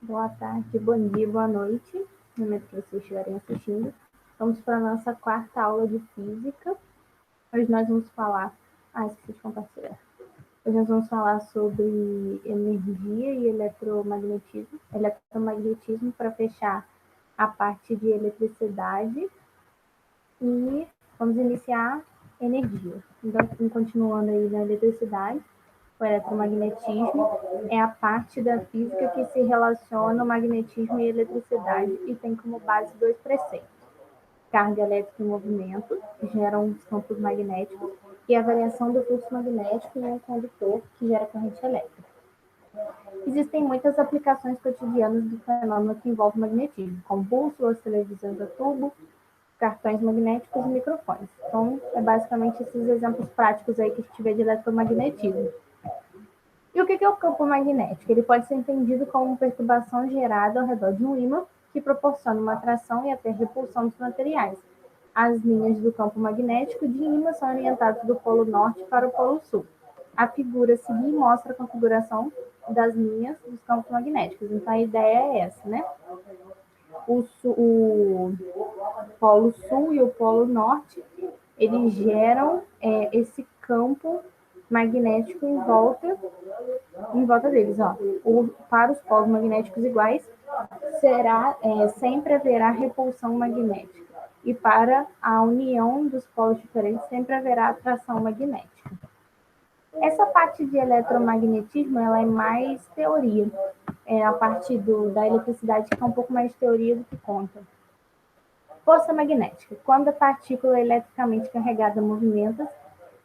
Boa tarde, bom dia, boa noite, no momento que vocês estiverem assistindo. Vamos para a nossa quarta aula de física. Hoje nós vamos falar... esqueci de compartilhar. Hoje nós vamos falar sobre energia e eletromagnetismo. Eletromagnetismo para fechar a parte de eletricidade. E vamos iniciar energia. Então, continuando aí na eletricidade, o eletromagnetismo é a parte da física que se relaciona ao magnetismo e eletricidade e tem como base dois preceitos: carga elétrica e movimento, que geram os campos magnéticos, e a variação do fluxo magnético em um condutor, que gera corrente elétrica. Existem muitas aplicações cotidianas do fenômeno que envolve magnetismo, como bússolas, televisões a tubo, cartões magnéticos e microfones. Então, é basicamente esses exemplos práticos aí que a gente vê de eletromagnetismo. E o que é o campo magnético? Ele pode ser entendido como uma perturbação gerada ao redor de um ímã que proporciona uma atração e até repulsão dos materiais. As linhas do campo magnético de ímã são orientadas do polo norte para o polo sul. A figura a seguir mostra a configuração das linhas dos campos magnéticos. Então, a ideia é essa, né? O polo sul e o polo norte, eles geram esse campo magnético em volta deles. Para os polos magnéticos iguais, sempre haverá repulsão magnética. E para a união dos polos diferentes, sempre haverá atração magnética. Essa parte de eletromagnetismo, ela é mais teoria. A parte da eletricidade, que é um pouco mais teoria do que conta. Força magnética. Quando a partícula eletricamente carregada movimenta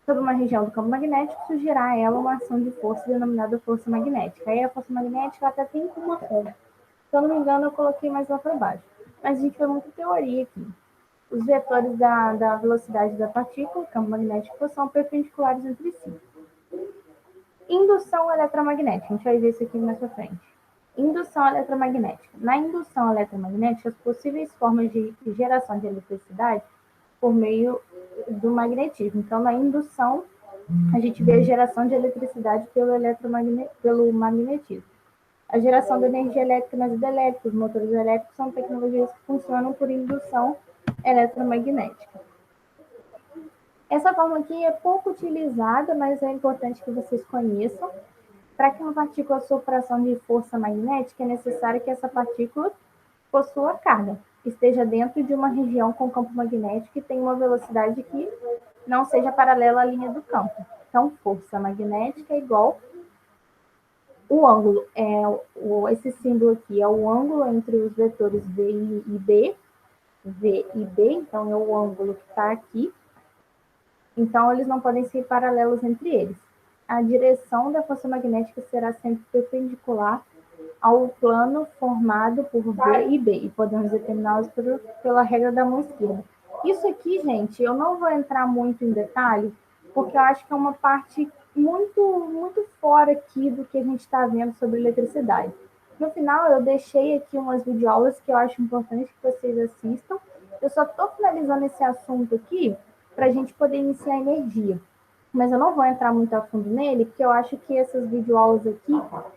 sobre uma região do campo magnético, surgirá a ela uma ação de força denominada força magnética. Aí a força magnética até tem uma conta. Se eu não me engano, eu coloquei mais lá para baixo. Mas a gente foi muito teoria aqui. Os vetores da velocidade da partícula, campo magnético, são perpendiculares entre si. Indução eletromagnética. A gente vai ver isso aqui mais para frente. Indução eletromagnética. Na indução eletromagnética, as possíveis formas de geração de eletricidade por meio do magnetismo. Então, na indução, a gente vê a geração de eletricidade pelo magnetismo. A geração de energia elétrica nas hidrelétricas, os motores elétricos, são tecnologias que funcionam por indução eletromagnética. Essa forma aqui é pouco utilizada, mas é importante que vocês conheçam. Para que uma partícula sofra ação de força magnética, é necessário que essa partícula possua carga, esteja dentro de uma região com campo magnético e tenha uma velocidade que não seja paralela à linha do campo. Então, força magnética é igual o ângulo. Esse símbolo aqui é o ângulo entre os vetores V e B. V e B, então é o ângulo que está aqui. Então, eles não podem ser paralelos entre eles. A direção da força magnética será sempre perpendicular ao plano formado por V e B, e podemos determiná-los pela regra da mão esquerda. Isso aqui, gente, eu não vou entrar muito em detalhe, porque eu acho que é uma parte muito fora aqui do que a gente está vendo sobre eletricidade. No final, eu deixei aqui umas videoaulas que eu acho importante que vocês assistam. Eu só estou finalizando esse assunto aqui para a gente poder iniciar a energia. Mas eu não vou entrar muito a fundo nele, porque eu acho que essas videoaulas aqui,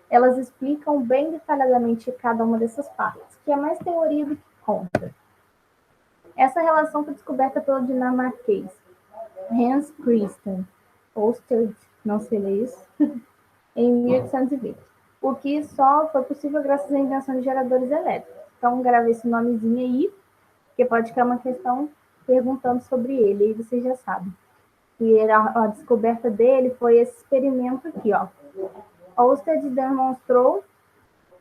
elas explicam bem detalhadamente cada uma dessas partes, que é mais teoria do que conta. Essa relação foi descoberta pelo dinamarquês Hans Christian Ørsted, não sei ler isso, em 1820. O que só foi possível graças à invenção de geradores elétricos. Então, gravei esse nomezinho aí, porque pode ficar uma questão perguntando sobre ele, aí vocês já sabem. E a descoberta dele foi esse experimento aqui, ó. Ørsted demonstrou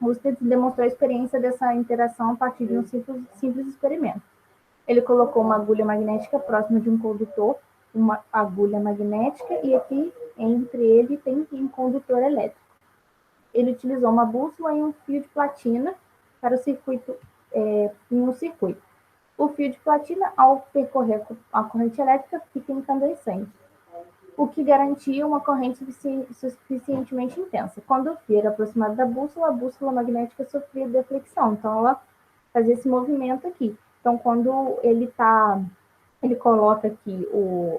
a experiência dessa interação a partir de um simples experimento. Ele colocou uma agulha magnética próxima de um condutor, uma agulha magnética, e aqui entre ele tem um condutor elétrico. Ele utilizou uma bússola e um fio de platina para o circuito, em um circuito. O fio de platina, ao percorrer a corrente elétrica, fica incandescente, o que garantia uma corrente suficientemente intensa. Quando o fio era aproximado da bússola, a bússola magnética sofria deflexão, então ela fazia esse movimento aqui. Então, quando ele coloca aqui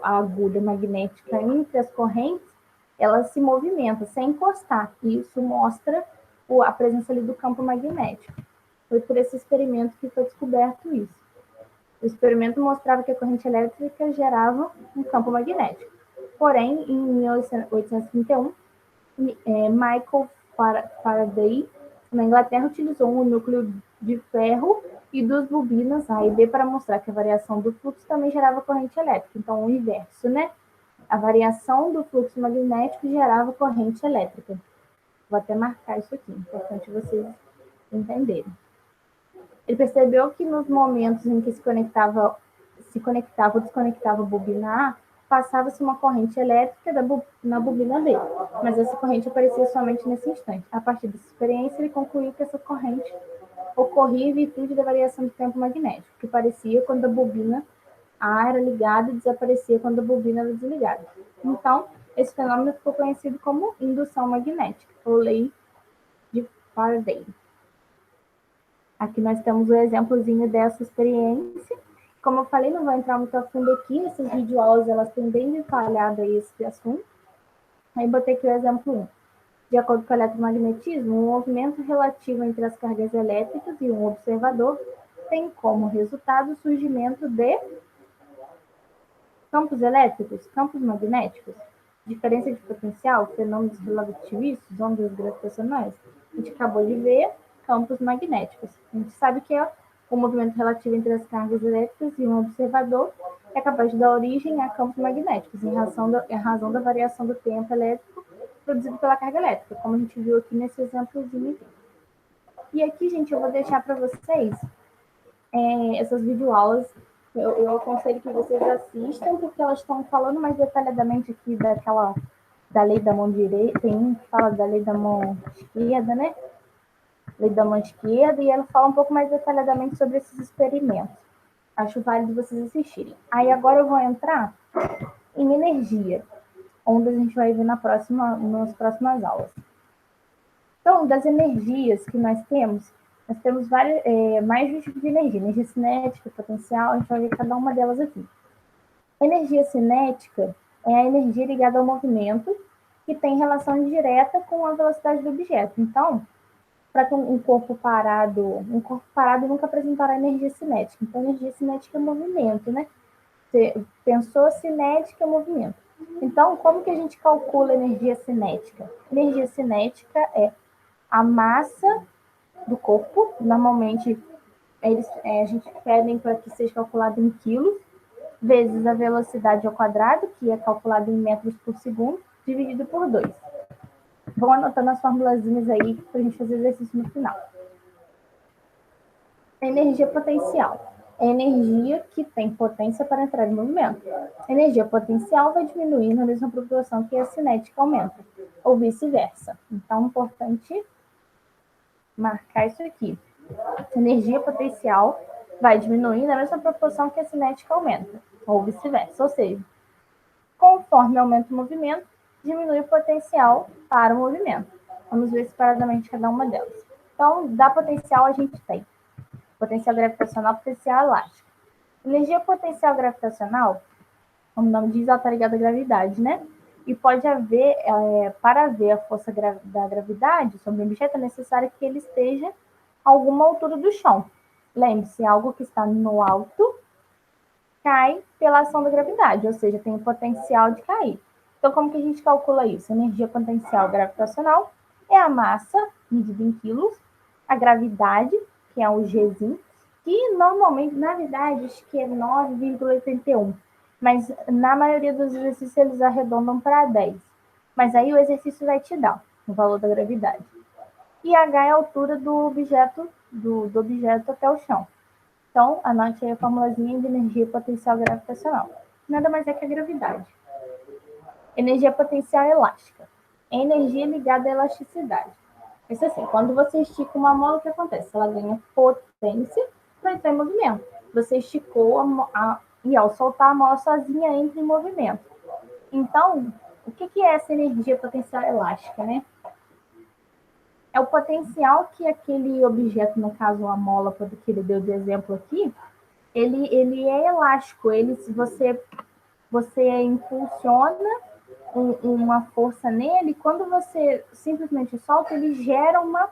a agulha magnética entre as correntes, ela se movimenta sem encostar. E isso mostra a presença ali do campo magnético. Foi por esse experimento que foi descoberto isso. O experimento mostrava que a corrente elétrica gerava um campo magnético. Porém, em 1831, Michael Faraday, na Inglaterra, utilizou um núcleo de ferro e duas bobinas A e B para mostrar que a variação do fluxo também gerava corrente elétrica. Então, o inverso, né? A variação do fluxo magnético gerava corrente elétrica. Vou até marcar isso aqui, importante vocês entenderem. Ele percebeu que nos momentos em que se conectava ou desconectava a bobina A, passava-se uma corrente elétrica na bobina B, mas essa corrente aparecia somente nesse instante. A partir dessa experiência, ele concluiu que essa corrente ocorria em virtude da variação do campo magnético, que aparecia quando a bobina A era ligada e desaparecia quando a bobina era desligada. Então, esse fenômeno ficou conhecido como indução magnética, ou lei de Faraday. Aqui nós temos o exemplozinho dessa experiência. Como eu falei, não vou entrar muito a fundo aqui, essas videoaulas elas têm bem detalhado aí esse assunto. Aí botei aqui o exemplo 1. De acordo com o eletromagnetismo, um movimento relativo entre as cargas elétricas e um observador tem como resultado o surgimento de campos elétricos, campos magnéticos, diferença de potencial, fenômenos relativistas, ondas gravitacionais. A gente acabou de ver campos magnéticos. A gente sabe que é o movimento relativo entre as cargas elétricas e um observador é capaz de dar origem a campos magnéticos, em razão da variação do tempo elétrico produzido pela carga elétrica, como a gente viu aqui nesse exemplozinho aqui. E aqui, gente, eu vou deixar para vocês essas videoaulas. Eu aconselho que vocês assistam, porque elas estão falando mais detalhadamente aqui da lei da mão direita, tem um que fala da lei da mão esquerda, né? Lei da mão esquerda, e ela fala um pouco mais detalhadamente sobre esses experimentos. Acho válido vocês assistirem. Aí agora eu vou entrar em energia, onde a gente vai ver nas próximas aulas. Então, das energias que nós temos mais de um tipo de energia. Energia cinética, potencial, a gente vai ver cada uma delas aqui. Energia cinética é a energia ligada ao movimento que tem relação direta com a velocidade do objeto. Então, para que um corpo parado nunca apresentará energia cinética. Então, energia cinética é movimento, né? Você pensou cinética é movimento. Então, como que a gente calcula energia cinética? Energia cinética é a massa do corpo, normalmente a gente pede para que seja calculado em quilos, vezes a velocidade ao quadrado, que é calculada em metros por segundo, dividido por 2. Vão anotando as formulazinhas aí para a gente fazer exercício no final. Energia potencial. É energia que tem potência para entrar em movimento. Energia potencial vai diminuir na mesma proporção que a cinética aumenta, ou vice-versa. Então, é importante marcar isso aqui. Energia potencial vai diminuir na mesma proporção que a cinética aumenta, ou vice-versa. Ou seja, conforme aumenta o movimento, diminui o potencial para o movimento. Vamos ver separadamente cada uma delas. Então, da potencial a gente tem potencial gravitacional, potencial elástico. Energia potencial gravitacional, como o nome diz, ela está ligada à gravidade, né? E pode haver, para haver a força da gravidade sobre o objeto, é necessário que ele esteja a alguma altura do chão. Lembre-se, algo que está no alto cai pela ação da gravidade, ou seja, tem o potencial de cair. Então, como que a gente calcula isso? Energia potencial gravitacional é a massa, medida em quilos, a gravidade, que é o Gzinho, que normalmente, na verdade, acho que é 9,81. Mas na maioria dos exercícios eles arredondam para 10. Mas aí o exercício vai te dar o valor da gravidade. E H é a altura do objeto, do objeto até o chão. Então, anote aí a formulazinha de energia potencial gravitacional. Nada mais é que a gravidade. Energia potencial elástica. É energia ligada à elasticidade. Isso assim, quando você estica uma mola, o que acontece? Ela ganha potência para entrar em movimento. Você esticou e ao soltar a mola sozinha entra em movimento. Então, o que é essa energia potencial elástica, né? É o potencial que aquele objeto, no caso a mola, que ele deu de exemplo aqui, ele é elástico. Você impulsiona uma força nele, quando você simplesmente solta, ele gera uma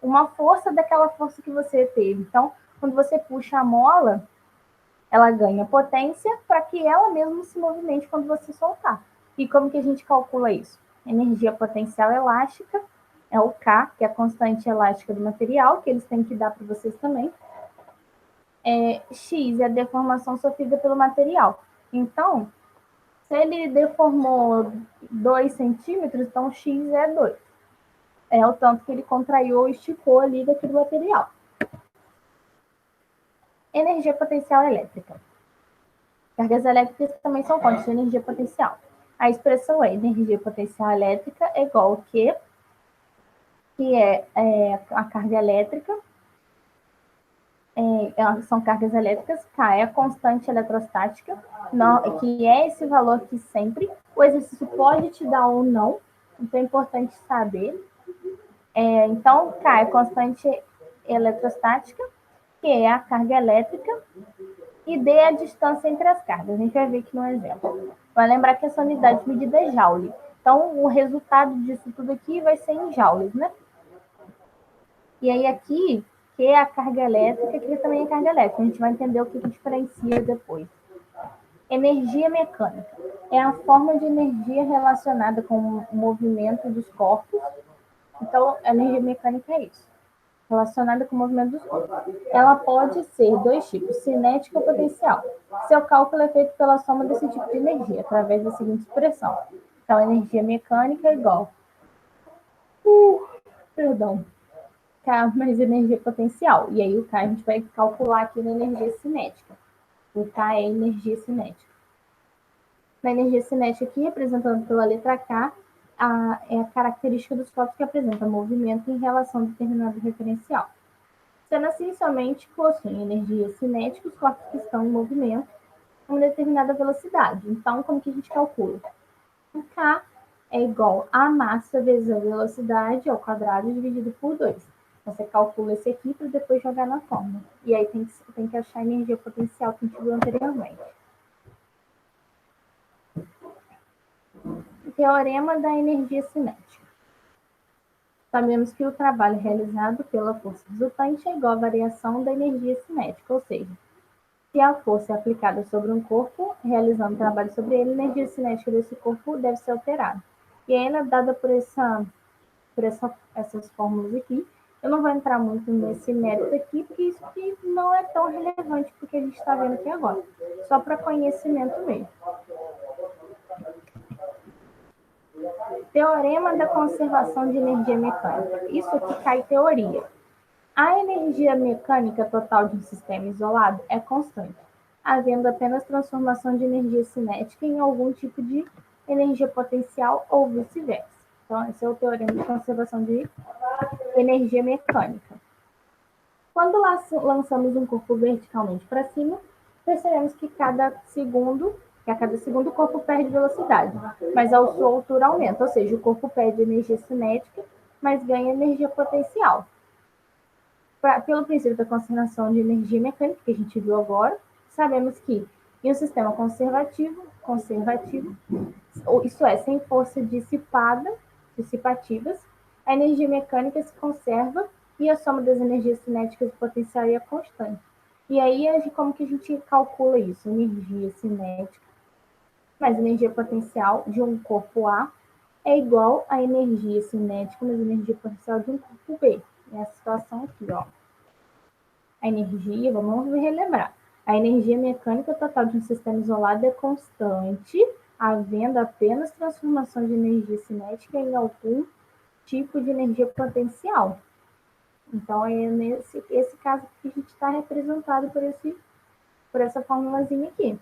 uma força daquela força que você teve. Então, quando você puxa a mola, ela ganha potência para que ela mesma se movimente quando você soltar. E como que a gente calcula isso? Energia potencial elástica é o K, que é a constante elástica do material, que eles têm que dar para vocês também. X é a deformação sofrida pelo material. Então, se ele deformou 2 centímetros, então X é 2. É o tanto que ele contraiu ou esticou ali daquele material. Energia potencial elétrica. Cargas elétricas também são fontes de energia potencial. A expressão é energia potencial elétrica é igual ao Q, que é a carga elétrica, são cargas elétricas, K é a constante eletrostática, que é esse valor que sempre, o exercício pode te dar ou não, então é importante saber. Então, K é a constante eletrostática, que é a carga elétrica, e D é a distância entre as cargas. A gente vai ver aqui no exemplo. Vai lembrar que essa unidade de medida é joule. Então, o resultado disso tudo aqui vai ser em joules, né? E aí aqui, que é a carga elétrica, aqui também é carga elétrica. A gente vai entender o que diferencia depois. Energia mecânica. É a forma de energia relacionada com o movimento dos corpos. Então, a energia mecânica é isso. Relacionada com o movimento dos corpos. Ela pode ser dois tipos, cinética ou potencial. Seu cálculo é feito pela soma desse tipo de energia, através da seguinte expressão. Então, energia mecânica é igual K mais energia potencial. E aí o K a gente vai calcular aqui na energia cinética. O K é energia cinética. Na energia cinética aqui, representando pela letra K, é a característica dos corpos que apresenta movimento em relação a determinado referencial. Sendo assim, somente possuem energia cinética os corpos que estão em movimento a uma determinada velocidade. Então, como que a gente calcula? O K é igual a massa vezes a velocidade ao quadrado dividido por 2. Você calcula esse aqui para depois jogar na fórmula. E aí tem que achar a energia potencial que a gente viu anteriormente. Teorema da energia cinética. Sabemos que o trabalho realizado pela força resultante é igual à variação da energia cinética, ou seja, se a força é aplicada sobre um corpo, realizando trabalho sobre ele, a energia cinética desse corpo deve ser alterada. E aí ela é dada por essas fórmulas aqui. Eu não vou entrar muito nesse mérito aqui, porque isso aqui não é tão relevante para o que a gente está vendo aqui agora. Só para conhecimento mesmo. Teorema da conservação de energia mecânica. Isso aqui cai teoria. A energia mecânica total de um sistema isolado é constante, havendo apenas transformação de energia cinética em algum tipo de energia potencial ou vice-versa. Então, esse é o teorema de conservação de energia mecânica. Quando lançamos um corpo verticalmente para cima, percebemos que a cada segundo o corpo perde velocidade, mas a sua altura aumenta, ou seja, o corpo perde energia cinética, mas ganha energia potencial. Pelo princípio da conservação de energia mecânica, que a gente viu agora, sabemos que em um sistema conservativo, isso é, sem força dissipativas, a energia mecânica se conserva e a soma das energias cinéticas e potencial é constante. E aí, como que a gente calcula isso? Energia cinética mais energia potencial de um corpo A é igual a energia cinética mais energia potencial de um corpo B. Nessa situação aqui, ó. A energia, vamos relembrar, a energia mecânica total de um sistema isolado é constante, havendo apenas transformação de energia cinética em algum tipo de energia potencial. Então, é esse caso que a gente está representado por essa formulazinha aqui.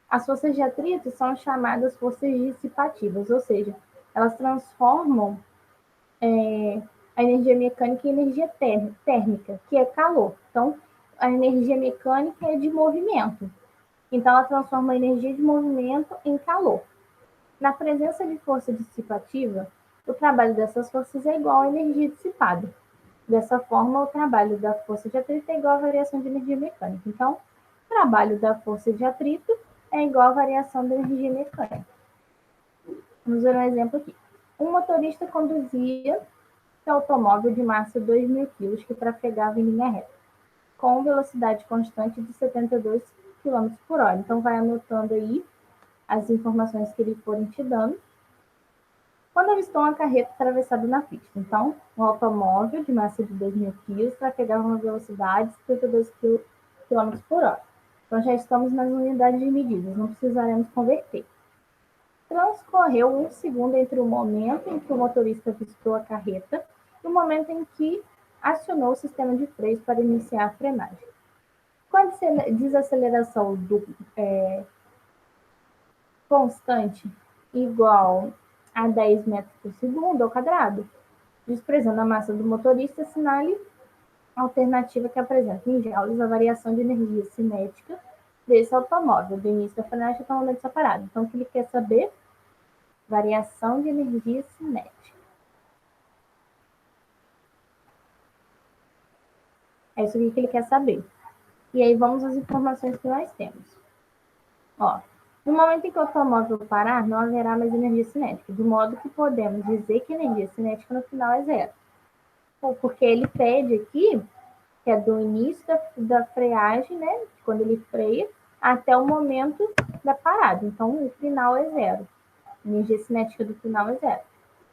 As forças de atrito são chamadas forças dissipativas, ou seja, elas transformam a energia mecânica em energia térmica, que é calor. Então, a energia mecânica é de movimento. Então, ela transforma a energia de movimento em calor. Na presença de força dissipativa, o trabalho dessas forças é igual à energia dissipada. Dessa forma, o trabalho da força de atrito é igual à variação de energia mecânica. Então, o trabalho da força de atrito é igual à variação da energia mecânica. Vamos ver um exemplo aqui. Um motorista conduzia que é o automóvel de massa 2.000 kg que trafegava em linha reta, com velocidade constante de 72 km por hora. Então, vai anotando aí as informações que eles forem te dando. Quando avistou uma carreta atravessada na pista. Então, um automóvel de massa de 2.000 kg trafegava uma velocidade de 72 km por hora. Então, já estamos nas unidades de medidas, não precisaremos converter. Transcorreu 1 segundo entre o momento em que o motorista avistou a carreta e o momento em que acionou o sistema de freios para iniciar a frenagem. Com a desaceleração constante igual a 10 metros por segundo ao quadrado, desprezando a massa do motorista, assinale a alternativa que apresenta em joules a variação de energia cinética desse automóvel, do início da frenagem até o momento separado. Então, o que ele quer saber? Variação de energia cinética. É isso que ele quer saber. E aí, vamos às informações que nós temos. Ó, no momento em que o automóvel parar, não haverá mais energia cinética, de modo que podemos dizer que a energia cinética no final é zero. Porque ele pede aqui que é do início da freagem, né, quando ele freia, até o momento da parada. Então, o final é zero. A energia cinética do final é zero.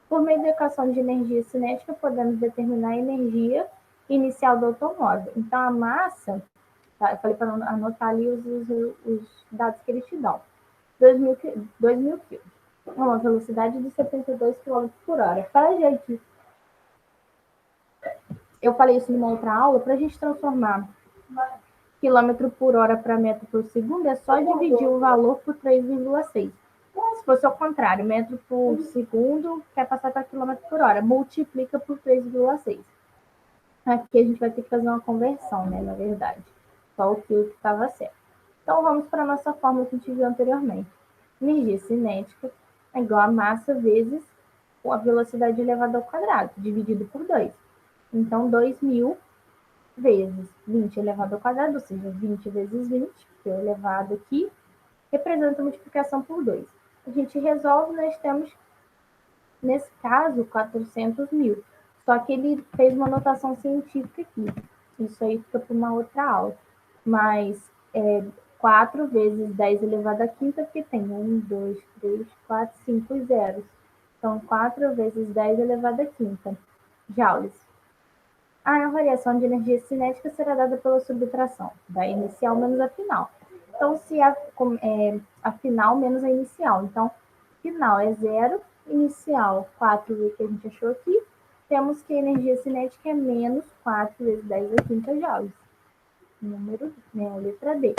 Por meio da equação de energia cinética, podemos determinar a energia inicial do automóvel. Então, a massa, tá, eu falei para anotar ali os dados que eles te dão. 2.000 kg. Uma velocidade de 72 km por hora. Para a gente, eu falei isso numa outra aula, para a gente transformar quilômetro por hora para metro por segundo, é só dividir o valor por 3,6. Se fosse ao contrário, metro por segundo quer passar para quilômetro por hora, multiplica por 3,6. Aqui a gente vai ter que fazer uma conversão, né, na verdade. Só o que estava certo. Então, vamos para a nossa fórmula que a gente viu anteriormente. Energia cinética é igual a massa vezes a velocidade elevada ao quadrado, dividido por 2. Então, 2.000 vezes 20 elevado ao quadrado, ou seja, 20 vezes 20, que é elevado aqui, representa a multiplicação por 2. A gente resolve, nós temos, nesse caso, 400 mil. Só que ele fez uma notação científica aqui. Isso aí fica para uma outra aula. Mas 4 vezes 10 elevado à quinta, porque tem 1, 2, 3, 4, 5 zeros. Então, 4 vezes 10 elevado à quinta joules. A variação de energia cinética será dada pela subtração da inicial menos a final. Então, se a final menos a inicial. Então, final é zero, inicial 4 que a gente achou aqui, temos que a energia cinética é menos 4 vezes 10 a quinta joules. Número, né, letra D.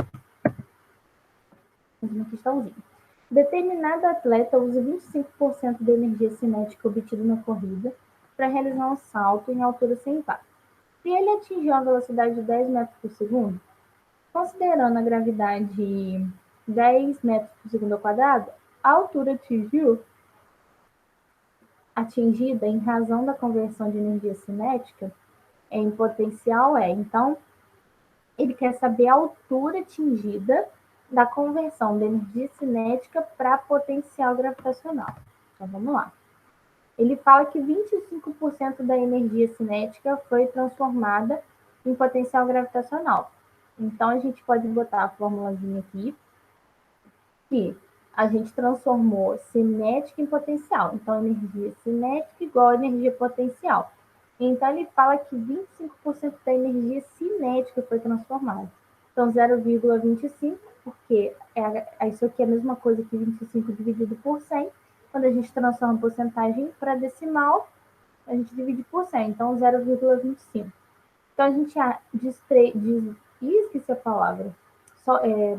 Uma questãozinha. Determinado atleta usa 25% da energia cinética obtida na corrida para realizar um salto em altura sem impacto. Se ele atingiu a velocidade de 10 metros por segundo, considerando a gravidade 10 metros por segundo ao quadrado, a altura atingida em razão da conversão de energia cinética em potencial é. Então, ele quer saber a altura atingida da conversão da energia cinética para potencial gravitacional. Então, vamos lá. Ele fala que 25% da energia cinética foi transformada em potencial gravitacional. Então, a gente pode botar a formulazinha aqui, que a gente transformou cinética em potencial. Então, energia cinética igual a energia potencial. Então, ele fala que 25% da energia cinética foi transformada. Então, 0,25, porque isso aqui é a mesma coisa que 25 dividido por 100. Quando a gente transforma a porcentagem para decimal, a gente divide por 100. Então, 0,25. Então, a gente esqueci a palavra.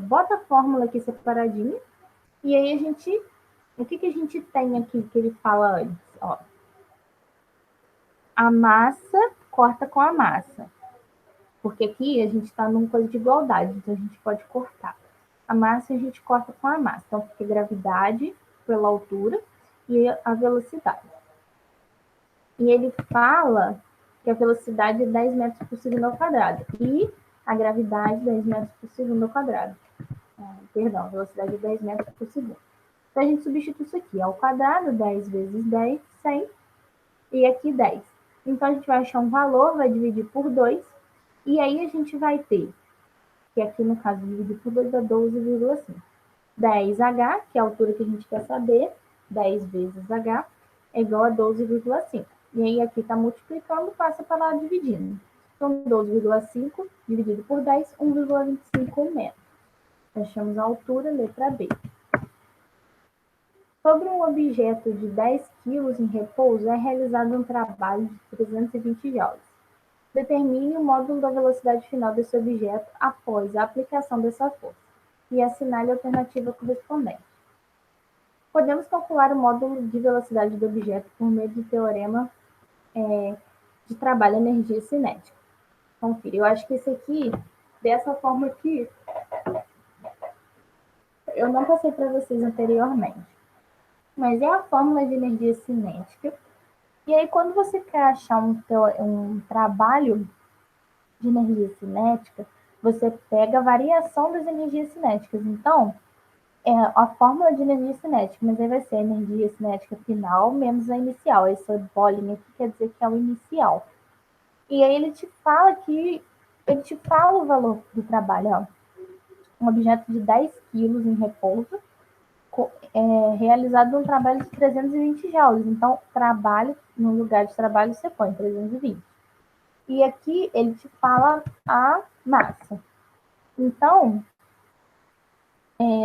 Bota a fórmula aqui separadinha. E aí a gente, o que a gente tem aqui que ele fala antes? Ó, a massa corta com a massa. Porque aqui a gente está numa coisa de igualdade, então a gente pode cortar. A massa a gente corta com a massa. Então fica a gravidade pela altura e a velocidade. E ele fala que a velocidade é 10 metros por segundo ao quadrado. E a gravidade 10 metros por segundo ao quadrado. Perdão, a velocidade é 10 metros por segundo. Então, a gente substitui isso aqui ao quadrado, 10 vezes 10, 100, e aqui 10. Então, a gente vai achar um valor, vai dividir por 2, e aí a gente vai ter, que aqui no caso dividir por 2 dá 12,5. 10H, que é a altura que a gente quer saber, 10 vezes H, é igual a 12,5. E aí aqui está multiplicando, passa para lá dividindo. Então, 12,5 dividido por 10, 1,25 metros. Achamos a altura, letra B. Sobre um objeto de 10 kg em repouso, é realizado um trabalho de 320 joules. Determine o módulo da velocidade final desse objeto após a aplicação dessa força e assinale a alternativa correspondente. Podemos calcular o módulo de velocidade do objeto por meio do teorema de trabalho energia cinética. Confira, eu acho que esse aqui, dessa forma aqui, eu não passei para vocês anteriormente, mas é a fórmula de energia cinética. E aí, quando você quer achar um trabalho de energia cinética, você pega a variação das energias cinéticas. Então, é a fórmula de energia cinética, mas aí vai ser a energia cinética final menos a inicial. Essa bolinha aqui quer dizer que é o inicial. E aí ele te fala o valor do trabalho. Ó. Um objeto de 10 quilos em repouso, realizado um trabalho de 320 joules. Então, trabalho, no lugar de trabalho, você põe 320. E aqui ele te fala a massa. Então,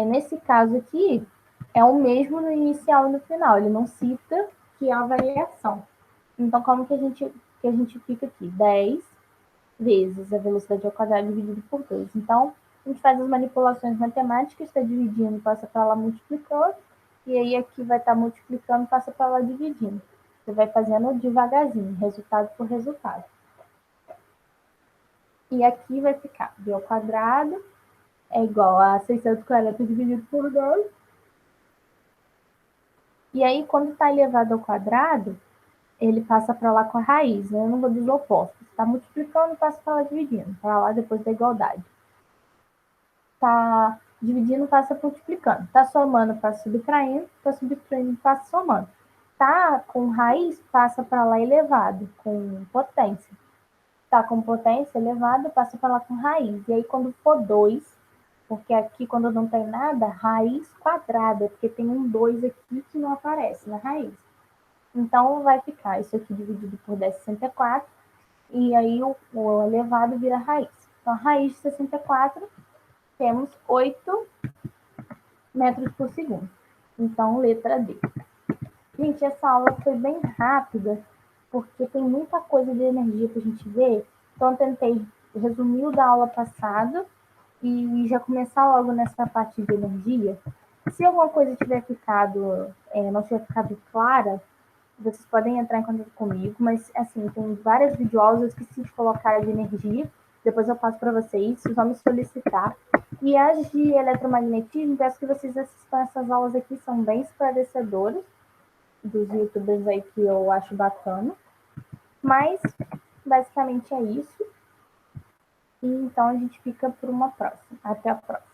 nesse caso aqui, é o mesmo no inicial e no final. Ele não cita que há variação. Então, como que a gente fica aqui? 10 vezes a velocidade ao quadrado dividido por 2. Então, a gente faz as manipulações matemáticas, está dividindo, passa para lá multiplicando, e aí aqui vai estar multiplicando, passa para lá dividindo. Você vai fazendo devagarzinho, resultado por resultado. E aqui vai ficar b ao quadrado é igual a 640 dividido por 2. E aí, quando está elevado ao quadrado, ele passa para lá com a raiz, né? Eu não vou dos opostos. Está multiplicando, passa para lá dividindo, para lá depois da igualdade. Está dividindo, passa multiplicando. Está somando, passa subtraindo. Está subtraindo, passa somando. Está com raiz, passa para lá elevado, com potência. Está com potência elevada, passa para lá com raiz. E aí, quando for 2, porque aqui, quando não tem nada, raiz quadrada, porque tem um 2 aqui que não aparece na raiz. Então, vai ficar isso aqui dividido por 10,64, e aí o elevado vira raiz. Então, a raiz de 64, temos 8 metros por segundo. Então, letra D. Gente, essa aula foi bem rápida, porque tem muita coisa de energia para a gente ver. Então, eu tentei resumir o da aula passada e já começar logo nessa parte de energia. Se alguma coisa tiver ficado, não tiver ficado clara, vocês podem entrar em contato comigo, mas assim, tem várias videoaulas, eu esqueci de colocar de energia, depois eu passo para vocês, vocês vão me solicitar. E as de eletromagnetismo, peço que vocês assistam essas aulas aqui, são bem esclarecedoras, dos youtubers aí que eu acho bacana. Mas, basicamente é isso. E então a gente fica por uma próxima. Até a próxima.